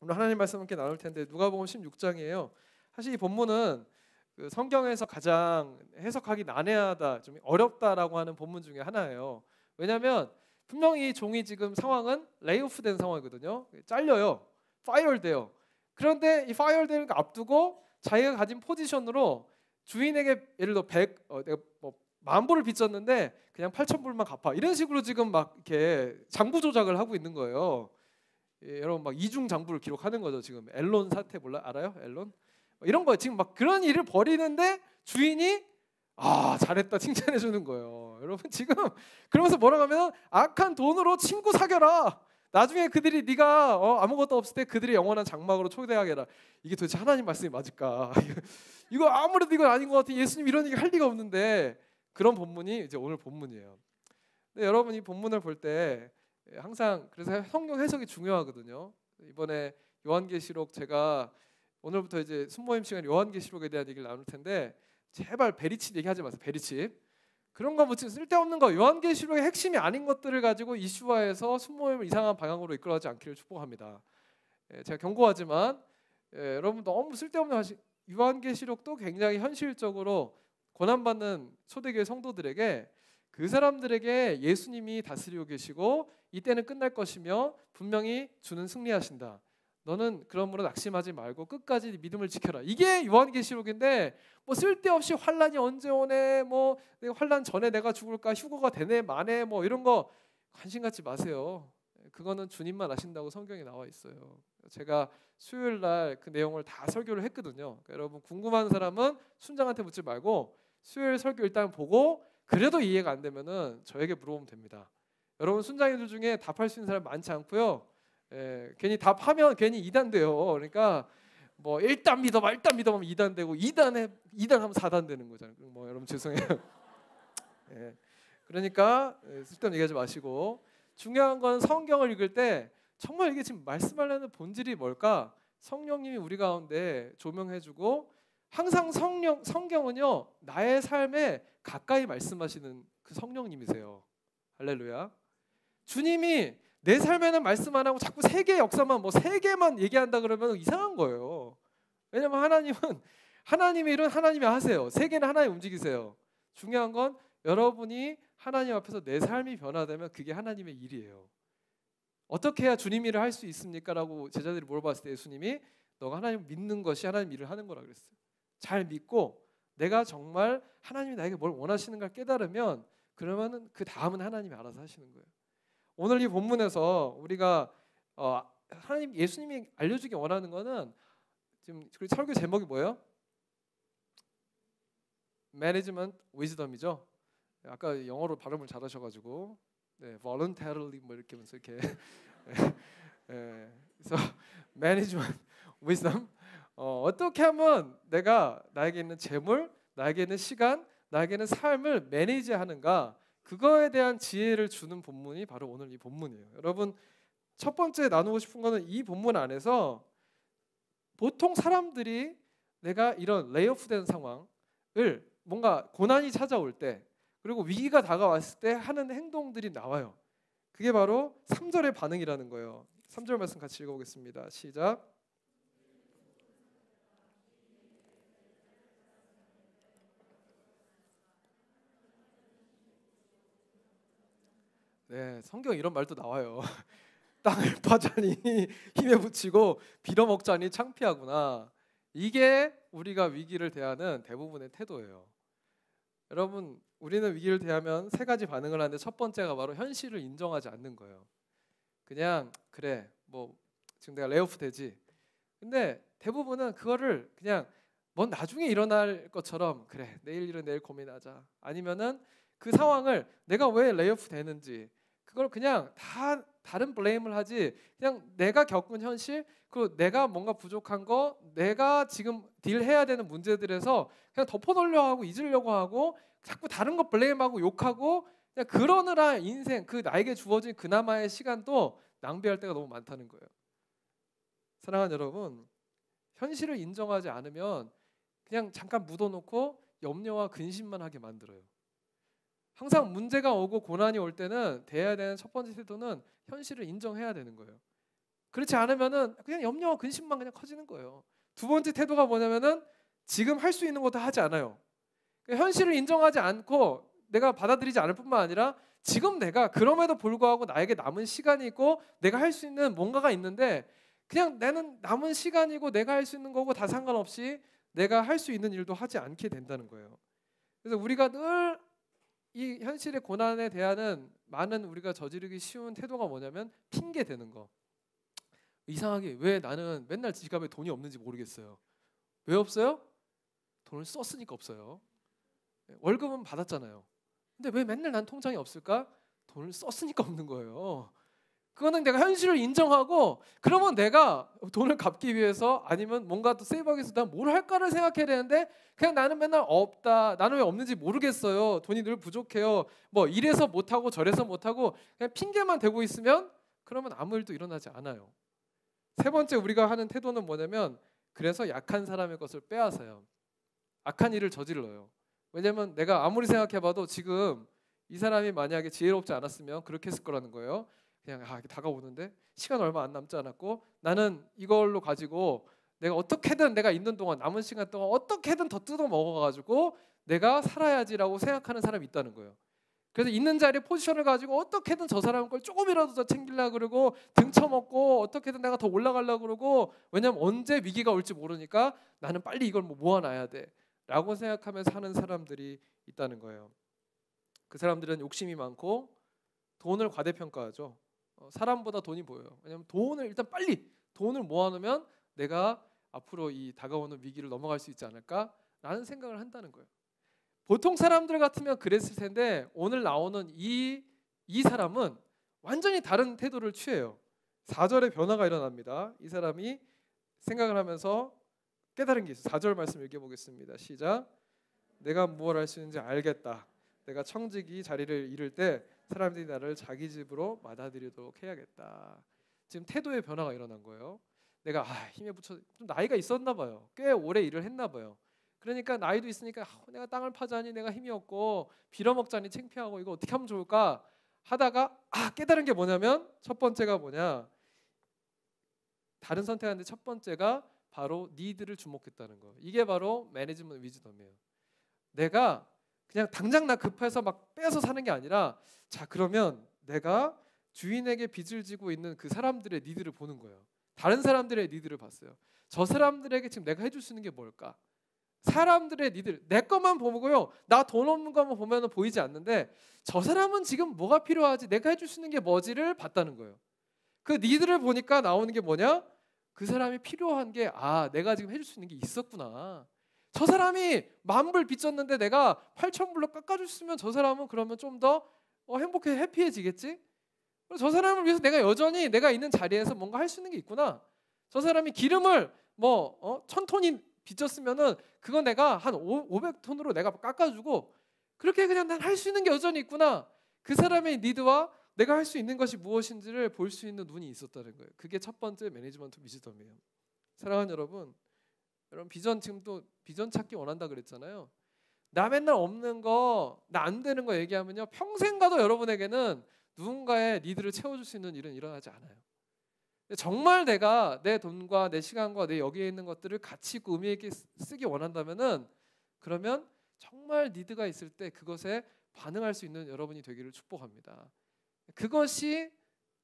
오늘 하나님 말씀 함께 나눌 텐데 누가복음 16장이에요. 사실 이 본문은 그 성경에서 가장 해석하기 난해하다, 좀 어렵다라고 하는 본문 중에 하나예요. 왜냐하면 분명히 이 종이 지금 상황은 레이오프된 상황이거든요. 잘려요, 파이어돼요. 그런데 이 파이어되는 거 앞두고 자기가 가진 포지션으로 주인에게 예를 들어 내가 뭐 10,000불을 빚졌는데 그냥 8,000불만 갚아, 이런 식으로 지금 막 이렇게 장부 조작을 하고 있는 거예요. 여러분 막 이중 장부를 기록하는 거죠. 지금 앨런 사태 알아요? 앨런? 이런 거 지금 막 그런 일을 벌이는데 주인이 잘했다 칭찬해 주는 거예요. 여러분 지금 그러면서 뭐라고 하면 악한 돈으로 친구 사겨라. 나중에 그들이 네가 아무것도 없을 때 그들이 영원한 장막으로 초대하게라. 이게 도대체 하나님 말씀이 맞을까? 이거 아무래도 이건 아닌 것 같아. 예수님 이런 얘기 할 리가 없는데, 그런 본문이 이제 오늘 본문이에요. 근데 여러분 이 본문을 볼 때 항상 그래서 성경 해석이 중요하거든요. 이번에 요한계시록, 제가 오늘부터 이제 순모임 시간 요한계시록에 대한 얘기를 나눌 텐데 제발 베리칩 얘기하지 마세요. 베리칩 그런 거 묻히면 쓸데없는 거, 요한계시록의 핵심이 아닌 것들을 가지고 이슈화해서 순모임을 이상한 방향으로 이끌어가지 않기를 축복합니다. 제가 경고하지만 여러분 너무 쓸데없는 요한계시록도 굉장히 현실적으로 고난받는 초대교회 성도들에게, 그 사람들에게 예수님이 다스리고 계시고 이때는 끝날 것이며 분명히 주는 승리하신다. 너는 그러므로 낙심하지 말고 끝까지 믿음을 지켜라. 이게 요한계시록인데 뭐 쓸데없이 환란이 언제 오네, 뭐 내가 환란 전에 내가 죽을까, 휴거가 되네 마네, 뭐 이런 거 관심 갖지 마세요. 그거는 주님만 아신다고 성경에 나와 있어요. 제가 수요일 날 그 내용을 다 설교를 했거든요. 그러니까 여러분 궁금한 사람은 순장한테 묻지 말고 수요일 설교 일단 보고, 그래도 이해가 안 되면은 저에게 물어보면 됩니다. 여러분 순장님들 중에 답할 수 있는 사람 많지 않고요. 괜히 답하면 괜히 2단 돼요. 그러니까 뭐 1단 믿어봐, 1단 믿어보면 2단 되고 2단 하면 4단 되는 거잖아요. 뭐 여러분 죄송해요. 그러니까 쓸데없는 얘기하지 마시고, 중요한 건 성경을 읽을 때 정말 이게 지금 말씀하려는 본질이 뭘까? 성령님이 우리 가운데 조명해주고, 항상 성경은요 나의 삶에 가까이 말씀하시는 그 성령님이세요. 할렐루야. 주님이 내 삶에는 말씀 안 하고 자꾸 세계의 역사만, 뭐 세계만 얘기한다 그러면 이상한 거예요. 왜냐면 하나님의 일은 하나님이 하세요. 세계는 하나님 움직이세요. 중요한 건 여러분이 하나님 앞에서 내 삶이 변화되면 그게 하나님의 일이에요. 어떻게 해야 주님 일을 할 수 있습니까? 라고 제자들이 물어봤을 때 예수님이 너가 하나님 믿는 것이 하나님 일을 하는 거라 그랬어요. 잘 믿고 내가 정말 하나님이 나에게 뭘 원하시는가 깨달으면, 그러면은 그 다음은 하나님이 알아서 하시는 거예요. 오늘 이 본문에서 우리가 하나님 예수님이 알려주기 원하는 거는, 지금 설교 제목이 뭐예요? Management Wisdom이죠. 아까 영어로 발음을 잘하셔가지고 voluntarily 뭐 이렇게 하면서 이렇게 그래서 Management Wisdom, 어떻게 하면 내가 나에게 있는 재물, 나에게 있는 시간, 나에게 있는 삶을 매니지하는가, 그거에 대한 지혜를 주는 본문이 바로 오늘 이 본문이에요. 여러분 첫 번째 나누고 싶은 거는 이 본문 안에서 보통 사람들이 내가 이런 레이오프된 상황을, 뭔가 고난이 찾아올 때 그리고 위기가 다가왔을 때 하는 행동들이 나와요. 그게 바로 3절의 반응이라는 거예요. 3절 말씀 같이 읽어보겠습니다. 시작. 네, 성경 이런 말도 나와요. 땅을 파자니 힘에 부치고 빌어먹자니 창피하구나. 이게 우리가 위기를 대하는 대부분의 태도예요. 여러분 우리는 위기를 대하면 세 가지 반응을 하는데, 첫 번째가 바로 현실을 인정하지 않는 거예요. 그냥 그래 뭐 지금 내가 레이오프 되지. 근데 대부분은 그거를 그냥 뭔 나중에 일어날 것처럼, 그래 내일 일은 내일 고민하자, 아니면은 그 상황을 내가 왜 레이오프 되는지 그걸 그냥 다 다른 블레임을 하지, 그냥 내가 겪은 현실, 그리고 내가 뭔가 부족한 거, 내가 지금 딜해야 되는 문제들에서 그냥 덮어놓으려고 하고 잊으려고 하고 자꾸 다른 거 블레임하고 욕하고, 그냥 그러느라 인생, 그 나에게 주어진 그나마의 시간도 낭비할 때가 너무 많다는 거예요. 사랑하는 여러분, 현실을 인정하지 않으면 그냥 잠깐 묻어놓고 염려와 근심만 하게 만들어요. 항상 문제가 오고 고난이 올 때는 대해야 되는 첫 번째 태도는 현실을 인정해야 되는 거예요. 그렇지 않으면은 그냥 염려와 근심만 그냥 커지는 거예요. 두 번째 태도가 뭐냐면은 지금 할 수 있는 거 다 하지 않아요. 현실을 인정하지 않고 내가 받아들이지 않을 뿐만 아니라 지금 내가 그럼에도 불구하고 나에게 남은 시간이 있고 내가 할 수 있는 뭔가가 있는데 그냥 나는 남은 시간이고 내가 할 수 있는 거고 다 상관없이 내가 할 수 있는 일도 하지 않게 된다는 거예요. 그래서 우리가 늘 이 현실의 고난에 대한 많은 우리가 저지르기 쉬운 태도가 뭐냐면 핑계 대는 거. 이상하게 왜 나는 맨날 지갑에 돈이 없는지 모르겠어요. 왜 없어요? 돈을 썼으니까 없어요. 월급은 받았잖아요. 근데 왜 맨날 난 통장이 없을까? 돈을 썼으니까 없는 거예요. 그거는 내가 현실을 인정하고 그러면 내가 돈을 갚기 위해서 아니면 뭔가 또 세이브하기 위해서 난 뭘 할까를 생각해야 되는데 그냥 나는 맨날 없다. 나는 왜 없는지 모르겠어요. 돈이 늘 부족해요. 뭐 이래서 못하고 저래서 못하고 그냥 핑계만 대고 있으면 그러면 아무 일도 일어나지 않아요. 세 번째 우리가 하는 태도는 뭐냐면 그래서 약한 사람의 것을 빼앗아요. 악한 일을 저질러요. 왜냐면 내가 아무리 생각해봐도 지금 이 사람이 만약에 지혜롭지 않았으면 그렇게 했을 거라는 거예요. 그냥 이게 다가오는데 시간 얼마 안 남지 않았고 나는 이걸로 가지고 내가 어떻게든 내가 있는 동안 남은 시간 동안 어떻게든 더 뜯어 먹어가지고 내가 살아야지라고 생각하는 사람이 있다는 거예요. 그래서 있는 자리에 포지션을 가지고 어떻게든 저 사람 걸 조금이라도 더 챙기려고 그러고 등쳐먹고 어떻게든 내가 더 올라가려고 그러고 왜냐면 언제 위기가 올지 모르니까 나는 빨리 이걸 모아놔야 돼 라고 생각하면서 하는 사람들이 있다는 거예요. 그 사람들은 욕심이 많고 돈을 과대평가하죠. 사람보다 돈이 보여요. 왜냐하면 돈을 일단 빨리 돈을 모아놓으면 내가 앞으로 이 다가오는 위기를 넘어갈 수 있지 않을까라는 생각을 한다는 거예요. 보통 사람들 같으면 그랬을 텐데 오늘 나오는 이 사람은 완전히 다른 태도를 취해요. 4절에 변화가 일어납니다. 이 사람이 생각을 하면서 깨달은 게 있어요. 4절 말씀 읽어보겠습니다. 시작. 내가 무엇을 할 수 있는지 알겠다. 내가 청지기 자리를 잃을 때 사람들이 나를 자기 집으로 받아들이도록 해야겠다. 지금 태도의 변화가 일어난 거예요. 내가 힘에 붙여 좀 나이가 있었나 봐요. 꽤 오래 일을 했나 봐요. 그러니까 나이도 있으니까 내가 땅을 파자니 내가 힘이 없고 빌어먹자니 창피하고 이거 어떻게 하면 좋을까 하다가 깨달은 게 뭐냐면 첫 번째가 뭐냐 다른 선택하는데 첫 번째가 바로 니드를 주목했다는 거예요. 이게 바로 매니지먼트 위즈덤이에요. 내가 그냥 당장 나 급해서 막 빼서 사는 게 아니라 자 그러면 내가 주인에게 빚을 지고 있는 그 사람들의 니드를 보는 거예요. 다른 사람들의 니드를 봤어요. 저 사람들에게 지금 내가 해줄 수 있는 게 뭘까? 사람들의 니들 내 것만 보고요. 나 돈 없는 것만 보면 보이지 않는데 저 사람은 지금 뭐가 필요하지? 내가 해줄 수 있는 게 뭐지를 봤다는 거예요. 그 니들을 보니까 나오는 게 뭐냐? 그 사람이 필요한 게 내가 지금 해줄 수 있는 게 있었구나. 저 사람이 10,000불 빚졌는데 내가 8,000불로 깎아줬으면 저 사람은 그러면 좀 더 행복해 해피해지겠지? 저 사람을 위해서 내가 여전히 내가 있는 자리에서 뭔가 할 수 있는 게 있구나. 저 사람이 기름을 1,000톤이 빚졌으면은 그건 내가 한 500톤으로 내가 깎아주고 그렇게 그냥 난 할 수 있는 게 여전히 있구나. 그 사람의 니드와 내가 할 수 있는 것이 무엇인지를 볼 수 있는 눈이 있었다는 거예요. 그게 첫 번째 매니지먼트 위즈덤이에요. 사랑하는 여러분 비전 지금 또 비전 찾기 원한다 그랬잖아요. 나 맨날 없는 거, 나 안 되는 거 얘기하면요 평생 가도 여러분에게는 누군가의 니드를 채워줄 수 있는 일은 일어나지 않아요. 정말 내가 내 돈과 내 시간과 내 여기에 있는 것들을 가치 있고 의미 있게 쓰기 원한다면은 그러면 정말 니드가 있을 때 그것에 반응할 수 있는 여러분이 되기를 축복합니다. 그것이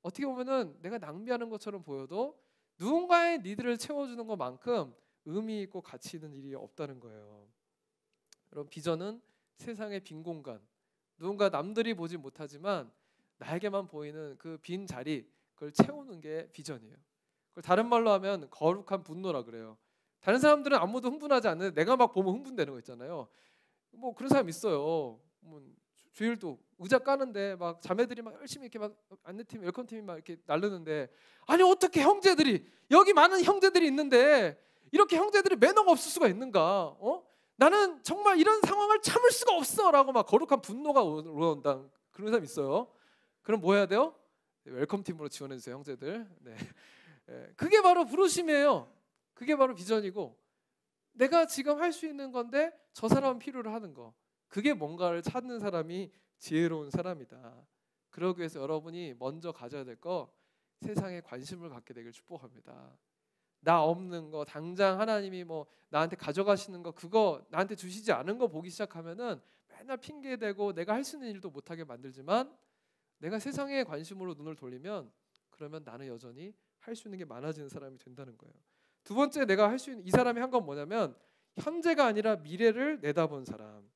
어떻게 보면은 내가 낭비하는 것처럼 보여도 누군가의 니드를 채워주는 것만큼 의미 있고 가치 있는 일이 없다는 거예요. 여러분 비전은 세상의 빈 공간, 누군가 남들이 보지 못하지만 나에게만 보이는 그 빈 자리 그걸 채우는 게 비전이에요. 그걸 다른 말로 하면 거룩한 분노라 그래요. 다른 사람들은 아무도 흥분하지 않는데 내가 막 보면 흥분되는 거 있잖아요. 뭐 그런 사람 있어요. 주일도 의자 까는데 막 자매들이 막 열심히 이렇게 막 안내팀, 웰컴팀이 막 이렇게 나르는데 아니 어떻게 형제들이 여기 많은 형제들이 있는데 이렇게 형제들이 매너가 없을 수가 있는가? 나는 정말 이런 상황을 참을 수가 없어라고 막 거룩한 분노가 올라온다. 그런 사람 있어요. 그럼 뭐 해야 돼요? 웰컴팀으로 지원해 주세요, 형제들. 네. 그게 바로 부르심이에요. 그게 바로 비전이고 내가 지금 할 수 있는 건데 저 사람은 필요로 하는 거. 그게 뭔가를 찾는 사람이 지혜로운 사람이다. 그러기 위해서 여러분이 먼저 가져야 될 거 세상에 관심을 갖게 되길 축복합니다. 나 없는 거 당장 하나님이 뭐 나한테 가져가시는 거 그거 나한테 주시지 않은 거 보기 시작하면은 맨날 핑계대고 내가 할 수 있는 일도 못하게 만들지만 내가 세상에 관심으로 눈을 돌리면 그러면 나는 여전히 할 수 있는 게 많아지는 사람이 된다는 거예요. 두 번째 내가 할 수 있는 이 사람이 한 건 뭐냐면 현재가 아니라 미래를 내다본 사람.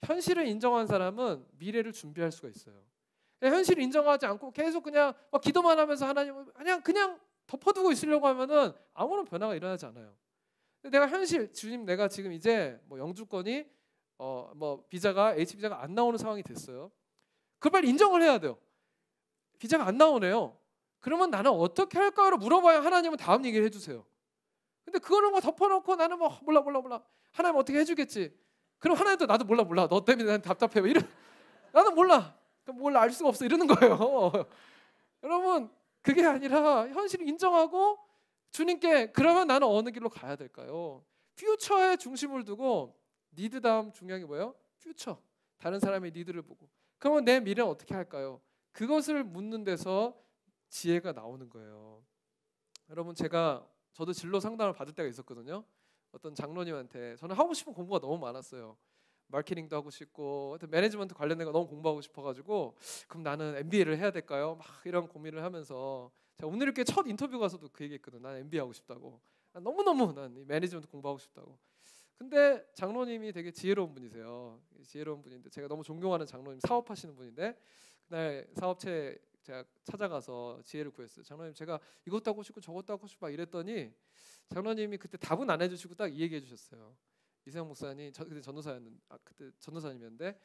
현실을 인정한 사람은 미래를 준비할 수가 있어요. 현실을 인정하지 않고 계속 그냥 기도만 하면서 하나님을 그냥 덮어두고 있으려고 하면은 아무런 변화가 일어나지 않아요. 내가 현실 주님 내가 지금 이제 뭐 영주권이 비자가 H비자가 안 나오는 상황이 됐어요. 그걸 빨리 인정을 해야 돼요. 비자가 안 나오네요. 그러면 나는 어떻게 할까를 물어봐야 하나님은 다음 얘기를 해주세요. 근데 그거를 덮어놓고 나는 몰라 하나님 어떻게 해주겠지. 그럼 하나님도 나도 몰라 너 때문에 난 답답해 나는 몰라 뭘 알 수가 없어 이러는 거예요. 여러분 그게 아니라 현실을 인정하고 주님께 그러면 나는 어느 길로 가야 될까요? 퓨처에 중심을 두고 니드 다음 중요한 게 뭐예요? 퓨처. 다른 사람의 니드를 보고 그러면 내 미래는 어떻게 할까요? 그것을 묻는 데서 지혜가 나오는 거예요. 여러분 저도 진로 상담을 받을 때가 있었거든요. 어떤 장로님한테 저는 하고 싶은 공부가 너무 많았어요. 마케팅도 하고 싶고 매니지먼트 관련된 거 너무 공부하고 싶어가지고 그럼 나는 MBA를 해야 될까요? 막 이런 고민을 하면서 제가 오늘 이렇게 첫 인터뷰 가서도 그 얘기했거든. 난 MBA 하고 싶다고. 너무너무 난 매니지먼트 공부하고 싶다고. 근데 장로님이 되게 지혜로운 분이세요. 지혜로운 분인데 제가 너무 존경하는 장로님 사업하시는 분인데 그날 사업체 제가 찾아가서 지혜를 구했어요. 장로님 제가 이것도 하고 싶고 저것도 하고 싶고 막 이랬더니 장로님이 그때 답은 안 해주시고 딱 이 얘기해 주셨어요. 이세영 목사님 그때 그때 전도사님이었는데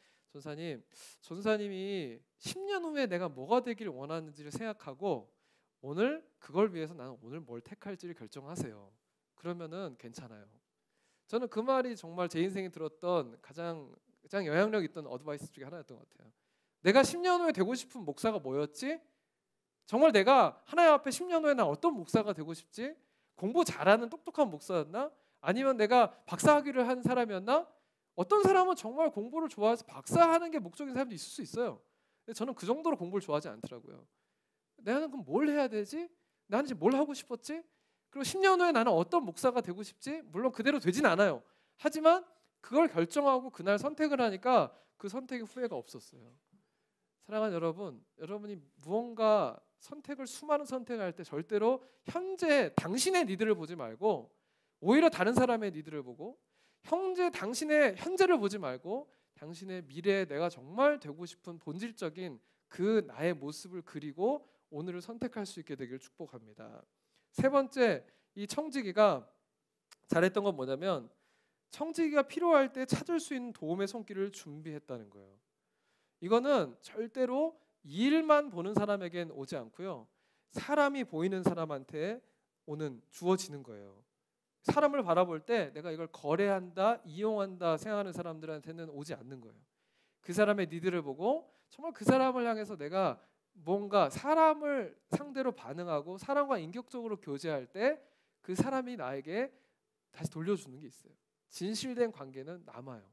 전도사님이 10년 후에 내가 뭐가 되기를 원하는지를 생각하고 오늘 그걸 위해서 나는 오늘 뭘 택할지를 결정하세요. 그러면은 괜찮아요. 저는 그 말이 정말 제 인생에 들었던 가장 영향력 있던 어드바이스 중에 하나였던 것 같아요. 내가 10년 후에 되고 싶은 목사가 뭐였지? 정말 내가 하나님 앞에 10년 후에 난 어떤 목사가 되고 싶지? 공부 잘하는 똑똑한 목사였나? 아니면 내가 박사학위를 한 사람이었나? 어떤 사람은 정말 공부를 좋아해서 박사하는 게 목적인 사람도 있을 수 있어요. 근데 저는 그 정도로 공부를 좋아하지 않더라고요. 내가 그럼 뭘 해야 되지? 나는 지금 뭘 하고 싶었지? 그리고 10년 후에 나는 어떤 목사가 되고 싶지? 물론 그대로 되진 않아요. 하지만 그걸 결정하고 그날 선택을 하니까 그 선택에 후회가 없었어요. 사랑하는 여러분, 여러분이 무언가 수많은 선택을 할 때 절대로 현재 당신의 니드를 보지 말고 오히려 다른 사람의 니드를 보고 당신의 현재를 보지 말고 당신의 미래에 내가 정말 되고 싶은 본질적인 그 나의 모습을 그리고 오늘을 선택할 수 있게 되길 축복합니다. 세 번째, 이 청지기가 잘했던 건 뭐냐면 청지기가 필요할 때 찾을 수 있는 도움의 손길을 준비했다는 거예요. 이거는 절대로 일만 보는 사람에겐 오지 않고요. 사람이 보이는 사람한테 주어지는 거예요. 사람을 바라볼 때 내가 이걸 거래한다, 이용한다 생각하는 사람들한테는 오지 않는 거예요. 그 사람의 니드를 보고 정말 그 사람을 향해서 내가 뭔가 사람을 상대로 반응하고 사람과 인격적으로 교제할 때 그 사람이 나에게 다시 돌려주는 게 있어요. 진실된 관계는 남아요.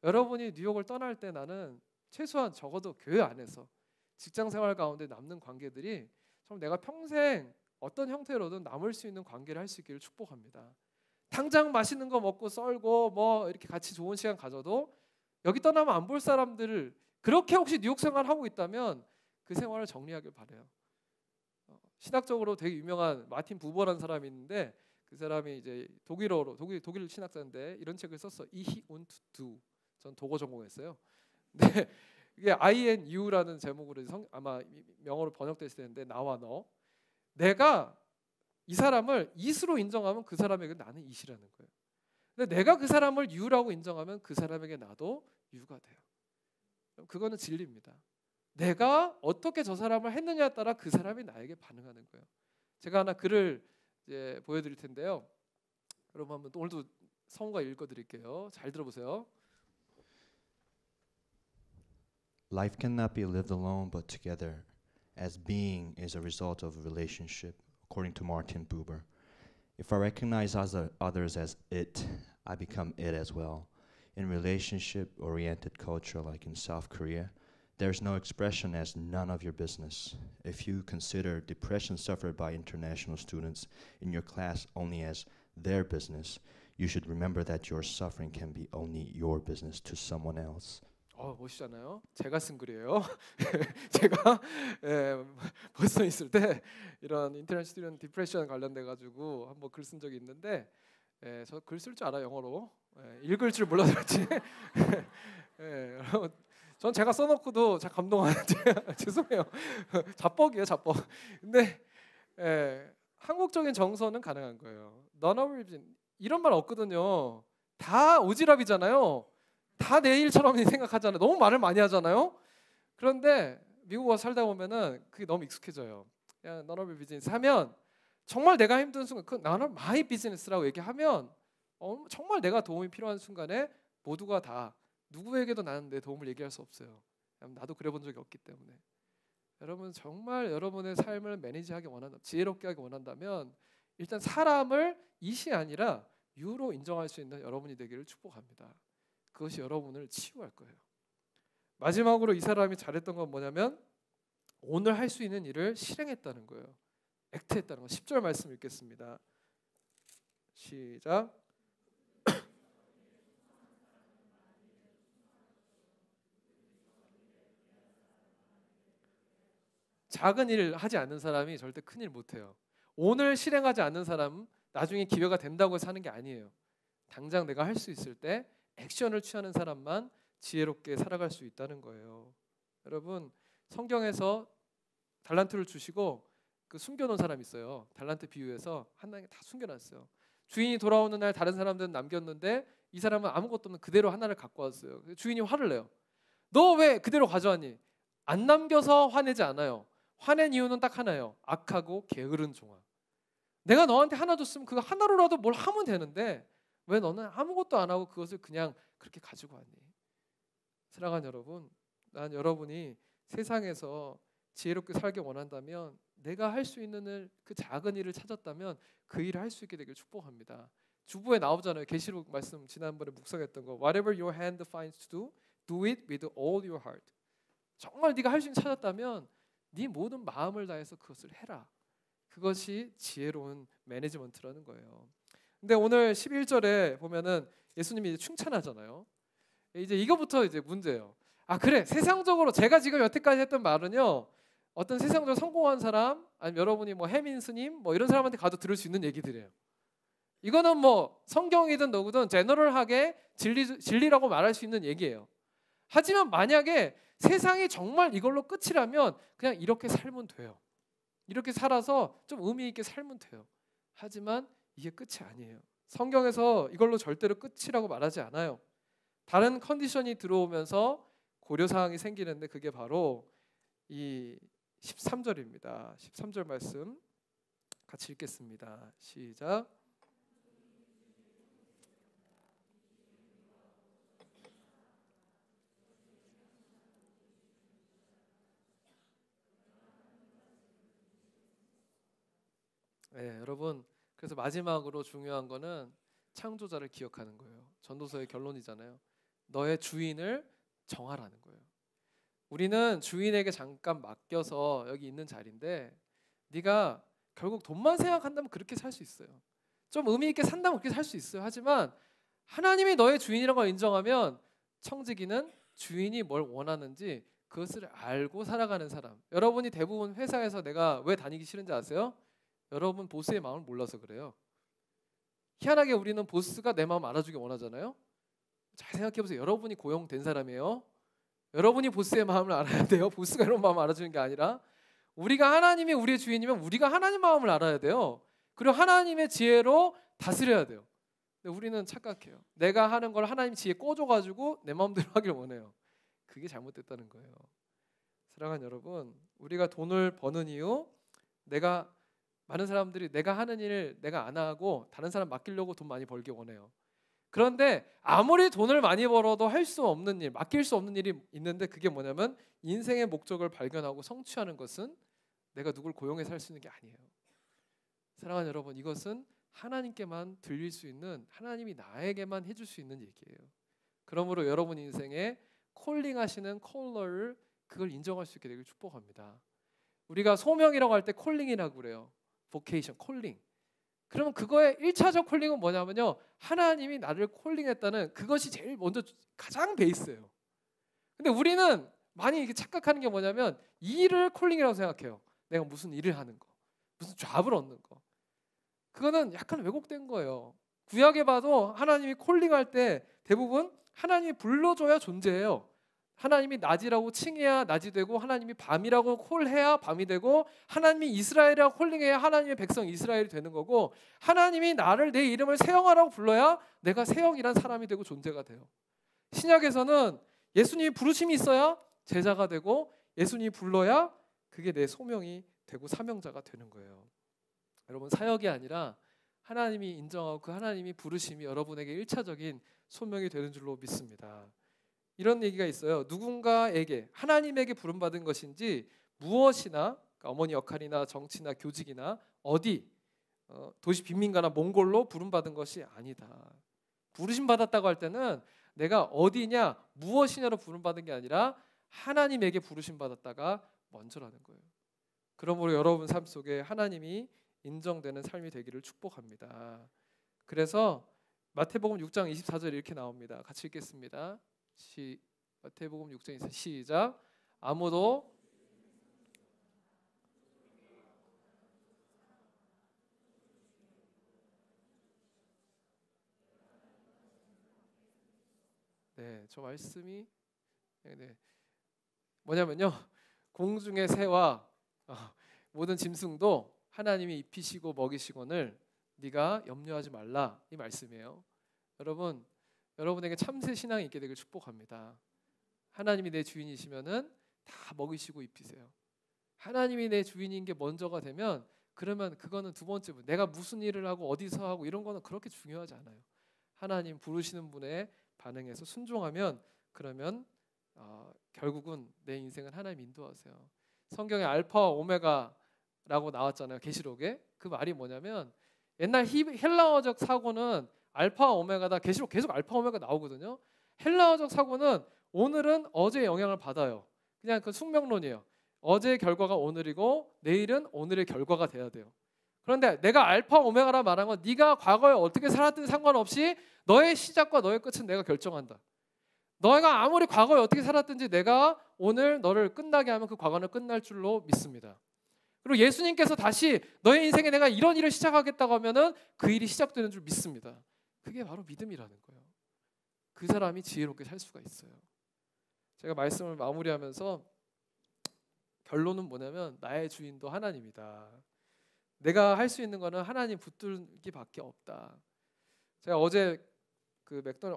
여러분이 뉴욕을 떠날 때 나는 최소한 적어도 교회 안에서 직장생활 가운데 남는 관계들이 정말 내가 평생 어떤 형태로든 남을 수 있는 관계를 할 수 있기를 축복합니다. 당장 맛있는 거 먹고 썰고 뭐 이렇게 같이 좋은 시간 가져도 여기 떠나면 안 볼 사람들을 그렇게 혹시 뉴욕 생활하고 있다면 그 생활을 정리하길 바라요. 신학적으로 되게 유명한 마틴 부버라는 사람이 있는데 그 사람이 이제 독일 신학자인데 이런 책을 썼어. Ich und du. 전 독어 전공했어요. 근데 이게 I and you라는 제목으로 아마 영어로 번역됐을 텐데 나와 너. 내가 이 사람을 it으로 인정하면 그 사람에게 나는 it이라는 거예요. 근데 내가 그 사람을 you라고 인정하면 그 사람에게 나도 you가 돼요. 그거는 진리입니다. 내가 어떻게 저 사람을 했느냐에 따라 그 사람이 나에게 반응하는 거예요. 제가 하나 글을 이제 보여드릴 텐데요. 여러분 한번 오늘도 성가 읽어드릴게요. 잘 들어보세요. Life cannot be lived alone but together, as being is a result of relationship, according to Martin Buber. If I recognize others as it, I become it as well. In relationship-oriented culture like in South Korea, There's no expression as none of your business. If you consider depression suffered by international students in your class only as their business, you should remember that your suffering can be only your business to someone else. 멋있잖아요. 제가 쓴 글이에요. 제가 버스에 있을 때 이런 인터내셔널 스튜던트 디프레션 관련돼 가지고 한번 글 쓴 적이 있는데 저 글 쓸 줄 알아요, 영어로. 읽을 줄 몰라서 그렇지. 전 제가 써놓고도 잘 감동하는데 죄송해요. 자뻑이에요, 자뻑. 근데 한국적인 정서는 가능한 거예요. None of your 이런 말 없거든요. 다 오지랖이잖아요. 다 내 일처럼 생각하잖아요. 너무 말을 많이 하잖아요. 그런데 미국 와서 살다 보면은 그게 너무 익숙해져요. 그냥 None of your business 하면 정말 내가 힘든 순간 그 None of my business라고 얘기하면 정말 내가 도움이 필요한 순간에 모두가 다 누구에게도 나는 내 도움을 얘기할 수 없어요. 나도 그래 본 적이 없기 때문에. 여러분 정말 여러분의 삶을 매니지하기 원한다, 지혜롭게 하기 원한다면 일단 사람을 이시 아니라 유로 인정할 수 있는 여러분이 되기를 축복합니다. 그것이 여러분을 치유할 거예요. 마지막으로 이 사람이 잘했던 건 뭐냐면 오늘 할 수 있는 일을 실행했다는 거예요. 액트했다는 거. 10절 말씀 읽겠습니다. 시작. 작은 일 하지 않는 사람이 절대 큰 일 못해요. 오늘 실행하지 않는 사람은 나중에 기회가 된다고 해서 하는 게 아니에요. 당장 내가 할 수 있을 때 액션을 취하는 사람만 지혜롭게 살아갈 수 있다는 거예요. 여러분 성경에서 달란트를 주시고 그 숨겨놓은 사람 있어요. 달란트 비유에서 하나님이 다 숨겨놨어요. 주인이 돌아오는 날 다른 사람들은 남겼는데 이 사람은 아무것도 없는 그대로 하나를 갖고 왔어요. 주인이 화를 내요. 너 왜 그대로 가져왔니? 안 남겨서 화내지 않아요. 화낸 이유는 딱 하나예요. 악하고 게으른 종아. 내가 너한테 하나 줬으면 그거 하나로라도 뭘 하면 되는데 왜 너는 아무것도 안 하고 그것을 그냥 그렇게 가지고 왔니? 사랑하는 여러분, 난 여러분이 세상에서 지혜롭게 살기 원한다면 내가 할 수 있는 일, 그 작은 일을 찾았다면 그 일을 할 수 있게 되길 축복합니다. 주부에 나오잖아요. 계시록 말씀 지난번에 묵상했던 거. Whatever your hand finds to do it with all your heart. 정말 네가 할 수 있는 찾았다면 네 모든 마음을 다해서 그것을 해라. 그것이 지혜로운 매니지먼트라는 거예요. 근데 오늘 11절에 보면은 예수님이 이제 충찬하잖아요. 이제 이거부터 이제 문제예요. 그래, 세상적으로 제가 지금 여태까지 했던 말은요, 어떤 세상적으로 성공한 사람, 아니면 여러분이 뭐 해민 스님 뭐 이런 사람한테 가도 들을 수 있는 얘기들이에요. 이거는 뭐 성경이든 누구든 제너럴하게 진리라고 말할 수 있는 얘기예요. 하지만 만약에 세상이 정말 이걸로 끝이라면 그냥 이렇게 살면 돼요. 이렇게 살아서 좀 의미 있게 살면 돼요. 하지만 이게 끝이 아니에요. 성경에서 이걸로 절대로 끝이라고 말하지 않아요. 다른 컨디션이 들어오면서 고려사항이 생기는데 그게 바로 이 13절입니다. 13절 말씀 같이 읽겠습니다. 시작. 여러분 그래서 마지막으로 중요한 거는 창조자를 기억하는 거예요. 전도서의 결론이잖아요. 너의 주인을 정하라는 거예요. 우리는 주인에게 잠깐 맡겨서 여기 있는 자리인데 네가 결국 돈만 생각한다면 그렇게 살 수 있어요. 좀 의미 있게 산다면 그렇게 살 수 있어요. 하지만 하나님이 너의 주인이라는 걸 인정하면 청지기는 주인이 뭘 원하는지 그것을 알고 살아가는 사람. 여러분이 대부분 회사에서 내가 왜 다니기 싫은지 아세요? 여러분 보스의 마음을 몰라서 그래요. 희한하게 우리는 보스가 내 마음 알아주기 원하잖아요. 잘 생각해보세요. 여러분이 고용된 사람이에요. 여러분이 보스의 마음을 알아야 돼요. 보스가 이런 마음을 알아주는 게 아니라 우리가 하나님이 우리의 주인이면 우리가 하나님 마음을 알아야 돼요. 그리고 하나님의 지혜로 다스려야 돼요. 근데 우리는 착각해요. 내가 하는 걸 하나님 지혜에 꽂아가지고 내 마음대로 하길 원해요. 그게 잘못됐다는 거예요. 사랑하는 여러분, 우리가 돈을 버는 이유, 많은 사람들이 내가 하는 일을 내가 안 하고 다른 사람 맡기려고 돈 많이 벌기 원해요. 그런데 아무리 돈을 많이 벌어도 할 수 없는 일, 맡길 수 없는 일이 있는데 그게 뭐냐면 인생의 목적을 발견하고 성취하는 것은 내가 누굴 고용해서 할 수 있는 게 아니에요. 사랑하는 여러분, 이것은 하나님께만 들릴 수 있는, 하나님이 나에게만 해줄 수 있는 얘기예요. 그러므로 여러분 인생에 콜링하시는 콜러를 그걸 인정할 수 있게 되길 축복합니다. 우리가 소명이라고 할 때 콜링이라고 그래요. vocation, 콜링. 그러면 그거의 1차적 콜링은 뭐냐면요, 하나님이 나를 콜링했다는 그것이 제일 먼저 가장 베이스예요. 근데 우리는 많이 이렇게 착각하는 게 뭐냐면 이 일을 콜링이라고 생각해요. 내가 무슨 일을 하는 거, 무슨 잡을 얻는 거. 그거는 약간 왜곡된 거예요. 구약에 봐도 하나님이 콜링할 때 대부분 하나님이 불러줘야 존재해요. 하나님이 낮이라고 칭해야 낮이 되고, 하나님이 밤이라고 콜해야 밤이 되고, 하나님이 이스라엘이라고 콜링해야 하나님의 백성 이스라엘이 되는 거고, 하나님이 나를 내 이름을 세영아라고 불러야 내가 세영이란 사람이 되고 존재가 돼요. 신약에서는 예수님이 부르심이 있어야 제자가 되고, 예수님이 불러야 그게 내 소명이 되고 사명자가 되는 거예요. 여러분, 사역이 아니라 하나님이 인정하고 그 하나님이 부르심이 여러분에게 1차적인 소명이 되는 줄로 믿습니다. 이런 얘기가 있어요. 누군가에게, 하나님에게 부름받은 것인지 무엇이나, 그러니까 어머니 역할이나 정치나 교직이나 어디, 도시 빈민가나 몽골로 부름받은 것이 아니다. 부르심 받았다고 할 때는 내가 어디냐 무엇이냐로 부름받은 게 아니라 하나님에게 부르심 받았다가 먼저라는 거예요. 그러므로 여러분 삶 속에 하나님이 인정되는 삶이 되기를 축복합니다. 그래서 마태복음 6장 24절 이렇게 나옵니다. 같이 읽겠습니다. 마태복음 6장 24절 시작. 아무도 저 말씀이 뭐냐면요, 공중의 새와 모든 짐승도 하나님이 입히시고 먹이시거늘 네가 염려하지 말라, 이 말씀이에요. 여러분, 여러분에게 참새 신앙이 있게 되길 축복합니다. 하나님이 내 주인이시면은 다 먹이시고 입히세요. 하나님이 내 주인인 게 먼저가 되면, 그러면 그거는 두 번째, 내가 무슨 일을 하고 어디서 하고 이런 거는 그렇게 중요하지 않아요. 하나님 부르시는 분에 반응해서 순종하면, 그러면 결국은 내 인생은 하나님 인도하세요. 성경에 알파와 오메가라고 나왔잖아요, 계시록에. 그 말이 뭐냐면, 옛날 헬라어적 사고는 알파와 오메가다. 계시록 계속 알파 오메가 나오거든요. 헬라어적 사고는 오늘은 어제의 영향을 받아요. 그냥 그 숙명론이에요. 어제의 결과가 오늘이고 내일은 오늘의 결과가 돼야 돼요. 그런데 내가 알파 오메가라 말한 건 네가 과거에 어떻게 살았든 상관없이 너의 시작과 너의 끝은 내가 결정한다. 너가 아무리 과거에 어떻게 살았든지 내가 오늘 너를 끝나게 하면 그 과거는 끝날 줄로 믿습니다. 그리고 예수님께서 다시 너의 인생에 내가 이런 일을 시작하겠다고 하면은 그 일이 시작되는 줄 믿습니다. 그게 바로 믿음이라는 거예요. 그 사람이 지혜롭게 살 수가 있어요. 제가 말씀을 마무리하면서 결론은 뭐냐면, 나의 주인도 하나님이다. 내가 할 수 있는 거는 하나님 붙들기밖에 없다. 제가 어제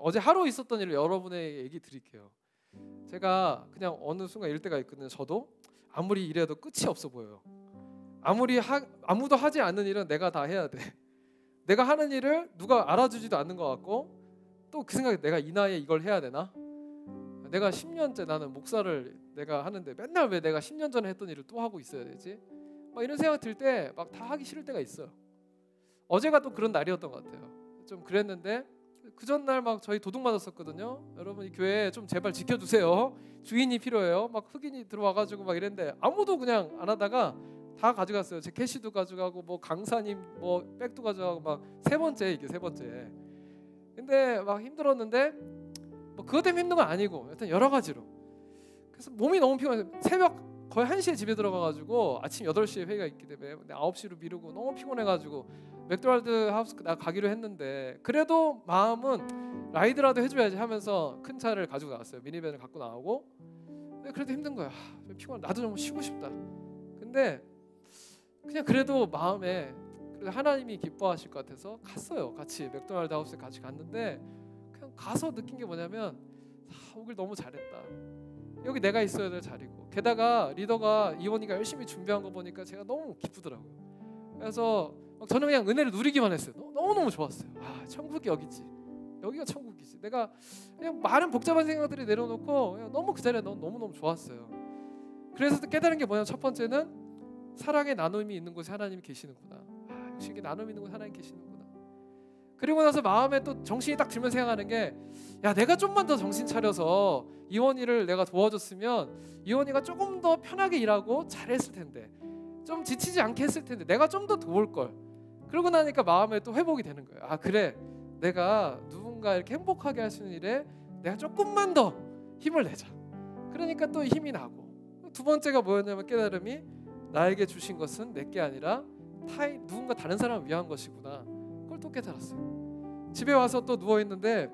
어제 하루 있었던 일을 여러분에게 얘기 드릴게요. 제가 그냥 어느 순간 이럴 때가 있거든요. 저도 아무리 일해도 끝이 없어 보여요. 아무도 하지 않는 일은 내가 다 해야 돼. 내가 하는 일을 누가 알아주지도 않는 것 같고, 또 그 생각에 내가 이 나이에 이걸 해야 되나? 내가 10년째 나는 목사를 내가 하는데 맨날 왜 내가 10년 전에 했던 일을 또 하고 있어야 되지? 막 이런 생각 들 때 막 다 하기 싫을 때가 있어요. 어제가 또 그런 날이었던 것 같아요. 좀 그랬는데 그 전날 막 저희 도둑 맞았었거든요. 여러분, 이 교회 좀 제발 지켜주세요. 주인이 필요해요. 막 흑인이 들어와가지고 막 이랬는데 아무도 그냥 안 하다가 다 가져갔어요. 제 캐시도 가져가고 뭐 강사님 뭐 백도 가져가고 막 세 번째, 이게 세 번째. 근데 막 힘들었는데 뭐 그것 때문에 힘든 건 아니고 일단 여러 가지로. 그래서 몸이 너무 피곤해서 새벽 거의 1시에 집에 들어가가지고 아침 8시에 회의가 있기 때문에 9시로 미루고 너무 피곤해가지고 맥도날드 하우스 나 가기로 했는데, 그래도 마음은 라이드라도 해줘야지 하면서 큰 차를 가지고 나왔어요. 미니밴을 갖고 나오고. 근데 그래도 힘든 거야. 좀 피곤해. 나도 좀 쉬고 싶다. 근데 그냥 그래도 마음에 하나님이 기뻐하실 것 같아서 갔어요. 같이 맥도날드 하우스에 같이 갔는데, 그냥 가서 느낀 게 뭐냐면, 오길 너무 잘했다. 여기 내가 있어야 될 자리고, 게다가 리더가 이원이가 열심히 준비한 거 보니까 제가 너무 기쁘더라고요. 그래서 저는 그냥 은혜를 누리기만 했어요. 너무너무 좋았어요. 천국이 여기지. 여기가 천국이지. 내가 그냥 많은 복잡한 생각들이 내려놓고 그냥 너무 그 자리에 너무너무 좋았어요. 그래서 깨달은 게 뭐냐면, 첫 번째는 사랑의 나눔이 있는 곳에 하나님이 계시는구나. 역시 이게 나눔이 있는 곳에 하나님 계시는구나. 그리고 나서 마음에 또 정신이 딱 들면 생각하는 게, 야, 내가 좀만 더 정신 차려서 이원이를 내가 도와줬으면 이원이가 조금 더 편하게 일하고 잘했을 텐데, 좀 지치지 않게 했을 텐데, 내가 좀 더 도울 걸. 그러고 나니까 마음에 또 회복이 되는 거예요. 아, 그래, 내가 누군가 이렇게 행복하게 할 수 있는 일에 내가 조금만 더 힘을 내자. 그러니까 또 힘이 나고. 두 번째가 뭐였냐면, 깨달음이 나에게 주신 것은 내게 아니라 누군가 다른 사람을 위한 것이구나. 그걸 또 깨달았어요. 집에 와서 또 누워 있는데,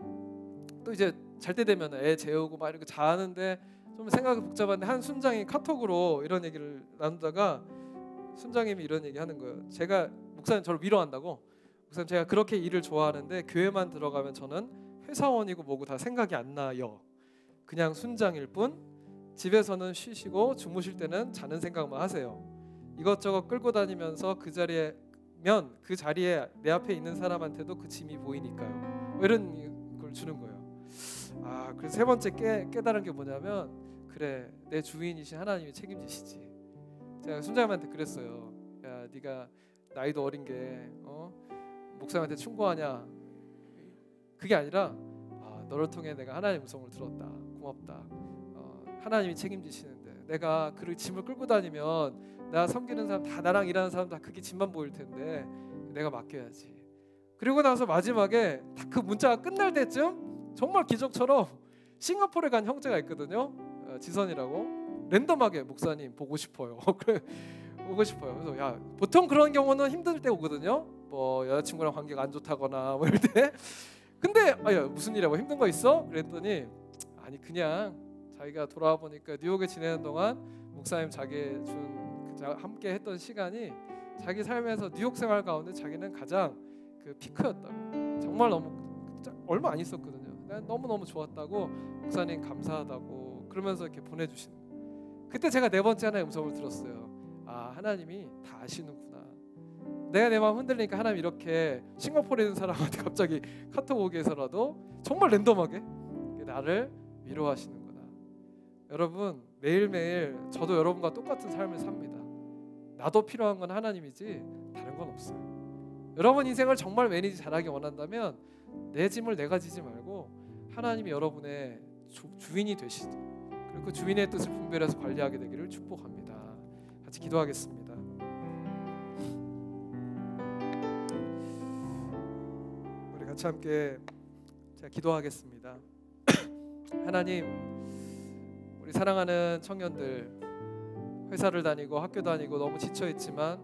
또 이제 잘 때 되면 애 재우고 막 이렇게 자는데 좀 생각이 복잡한데, 한 순장이 카톡으로 이런 얘기를 나누다가 순장님이 이런 얘기 하는 거예요. 제가, 목사님 저를 위로한다고, 목사님 제가 그렇게 일을 좋아하는데 교회만 들어가면 저는 회사원이고 뭐고 다 생각이 안 나요. 그냥 순장일 뿐. 집에서는 쉬시고 주무실 때는 자는 생각만 하세요. 이것저것 끌고 다니면서 그 자리에 내 앞에 있는 사람한테도 그 짐이 보이니까요. 뭐 이런 걸 주는 거예요. 아, 그래서 세 번째 깨달은 게 뭐냐면, 그래, 내 주인이신 하나님이 책임지시지. 제가 순장님한테 그랬어요. 야, 네가 나이도 어린 게 목사님한테 충고하냐? 그게 아니라, 너를 통해 내가 하나님의 음성을 들었다. 고맙다. 하나님이 책임지시는데 내가 그 짐을 끌고 다니면 내가 섬기는 사람 다, 나랑 일하는 사람 다 그게 짐만 보일 텐데 내가 맡겨야지. 그리고 나서 마지막에 딱 그 문자가 끝날 때쯤 정말 기적처럼 싱가포르에 간 형제가 있거든요. 지선이라고. 랜덤하게, 목사님 보고 싶어요. 그래, 오고 싶어요. 그래서, 야, 보통 그런 경우는 힘들 때 오거든요. 뭐 여자친구랑 관계가 안 좋다거나 뭐 이럴 때. 근데 야, 무슨 일이야, 힘든 거 있어? 그랬더니, 아니, 그냥 자기가 돌아와 보니까 뉴욕에 지내는 동안 목사님 자기 함께 했던 시간이 자기 삶에서 뉴욕 생활 가운데 자기는 가장 그 피크였다고. 정말 너무 얼마 안 있었거든요. 난 너무너무 좋았다고, 목사님 감사하다고 그러면서 이렇게 보내주시는 거예요. 그때 제가 네 번째 하나의 음성을 들었어요. 아, 하나님이 다 아시는구나. 내가 내 마음 흔들리니까 하나님 이렇게 싱가포르에 있는 사람한테 갑자기 카톡 오게 해서라도 정말 랜덤하게 나를 위로하시는구나. 여러분, 매일매일 저도 여러분과 똑같은 삶을 삽니다. 나도 필요한 건 하나님이지 다른 건 없어요. 여러분 인생을 정말 매니지 잘하기 원한다면 내 짐을 내가 지지 말고 하나님이 여러분의 주인이 되시죠. 그리고 그 주인의 뜻을 분별해서 관리하게 되기를 축복합니다. 같이 기도하겠습니다. 우리 같이 함께 제가 기도하겠습니다. 하나님, 우리 사랑하는 청년들, 회사를 다니고 학교 다니고 너무 지쳐있지만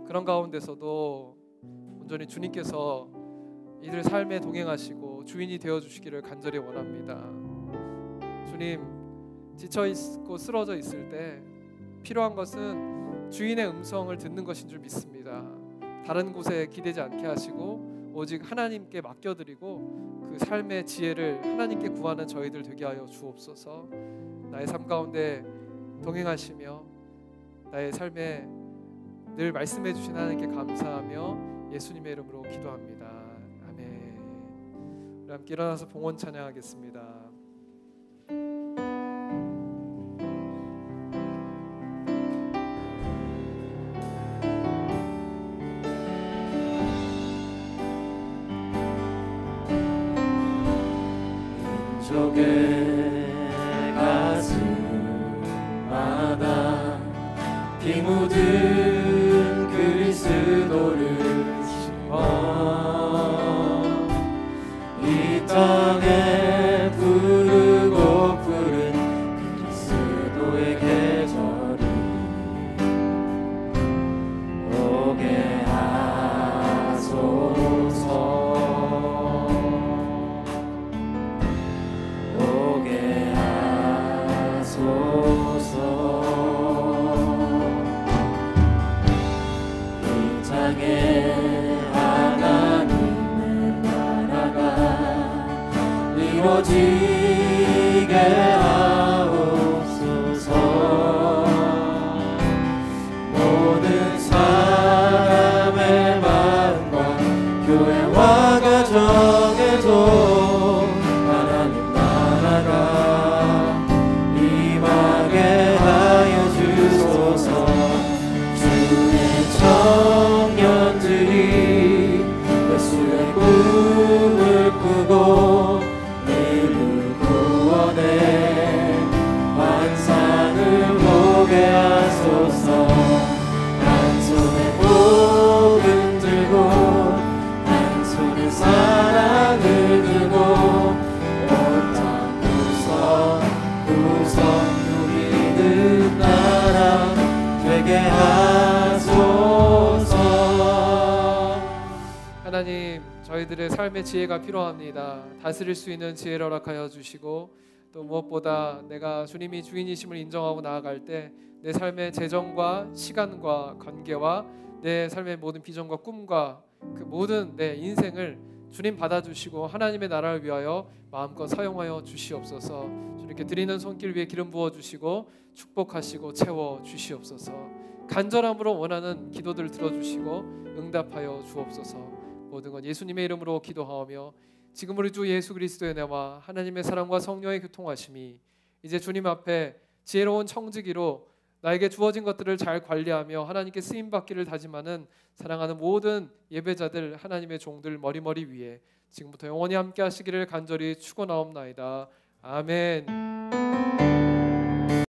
그런 가운데서도 온전히 주님께서 이들 삶에 동행하시고 주인이 되어주시기를 간절히 원합니다. 주님, 지쳐있고 쓰러져 있을 때 필요한 것은 주인의 음성을 듣는 것인 줄 믿습니다. 다른 곳에 기대지 않게 하시고 오직 하나님께 맡겨드리고 그 삶의 지혜를 하나님께 구하는 저희들 되게 하여 주옵소서. 나의 삶 가운데 동행하시며 나의 삶에 늘 말씀해 주신 하나님께 감사하며 예수님의 이름으로 기도합니다. 아멘. 우리 함께 일어나서 봉헌 찬양하겠습니다. 민족의 가슴마다 피 묻은 그리스도를 심어 이 땅에 부르고 푸른 그리스도의 계절이 오게 하소서. 이루어지게 하옵소서. 모든 사람의 마음과 교회와 가정에도 하나님 나라가 임하게 하여 주소서. 주의 청년들이 예수의 꿈 하나님, 저희들의 삶의 지혜가 필요합니다. 다스릴 수 있는 지혜를 허락하여 주시고, 또 무엇보다 내가 주님이 주인이심을 인정하고 나아갈 때 내 삶의 재정과 시간과 관계와 내 삶의 모든 비전과 꿈과 그 모든 내 인생을 주님 받아주시고 하나님의 나라를 위하여 마음껏 사용하여 주시옵소서. 주님께 드리는 손길 위에 기름 부어주시고 축복하시고 채워주시옵소서. 간절함으로 원하는 기도들 들어주시고 응답하여 주옵소서. 모든 건 예수님의 이름으로 기도하오며 지금 우리 주 예수 그리스도의 은혜와 하나님의 사랑과 성령의 교통하심이 이제 주님 앞에 지혜로운 청지기로 나에게 주어진 것들을 잘 관리하며 하나님께 쓰임받기를 다짐하는 사랑하는 모든 예배자들, 하나님의 종들 머리머리 위에 지금부터 영원히 함께 하시기를 간절히 축원하옵나이다. 아멘.